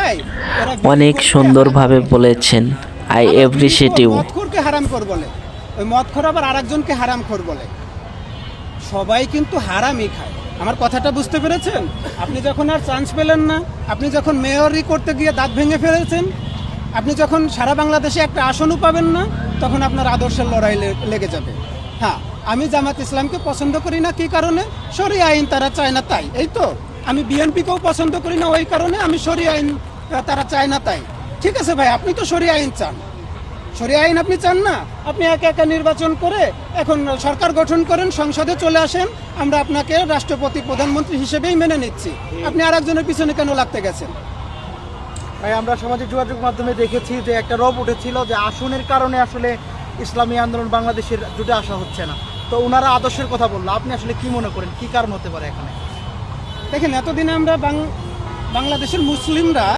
খায়। অনেক সুন্দরভাবে বলেছেন, আই অ্যাপ্রিশিয়েট ইউ। মদখোরকে হারামখোর বলে, ওই মদখোর আবার আরেকজনকে হারামখোর বলে। সবাই কিন্তু হারামই খায়। আমার কথাটা বুঝতে পেরেছেন? আপনি যখন আর চান্স পেলেন না, আপনি যখন মেয়রই করতে গিয়ে দাঁত ভেঙে ফেলেছেন, আপনি যখন সারা বাংলাদেশে একটা আসনও পাবেন না, তখন আপনার আদর্শের লড়াই লেগে যাবে। হ্যাঁ, আমি জামাত ইসলামকে পছন্দ করি না, কী কারণে? শরিয়া আইন তারা চায় না তাই, এই তো। আমি বিএনপিকেও পছন্দ করি না ওই কারণে, আমি শরিয়া আইন তারা চায় না তাই। ঠিক আছে ভাই, আপনি তো শরিয়া আইন চান, শরিয়া আইন আপনি চান না, আপনি একা একা নির্বাচন করে এখন সরকার গঠন করেন, সংসদে চলে আসেন, আমরা আপনাকে রাষ্ট্রপতি প্রধানমন্ত্রী হিসেবেই মেনে নিচ্ছি। আপনি আরেকজনের পিছনে কেন লাগতে গেছেন? ভাই, আমরা সামাজিক যোগাযোগ মাধ্যমে দেখেছি যে একটা রব উঠেছিল যে আসনের কারণে আসলে ইসলামী আন্দোলন বাংলাদেশের জুটে আসা হচ্ছে না। তো ওনারা আদর্শের কথা বললো, আপনি আসলে কি মনে করেন, কি কারণ হতে পারে এখানে? দেখেন, এতদিনে আমরা বাংলাদেশের মুসলিমরা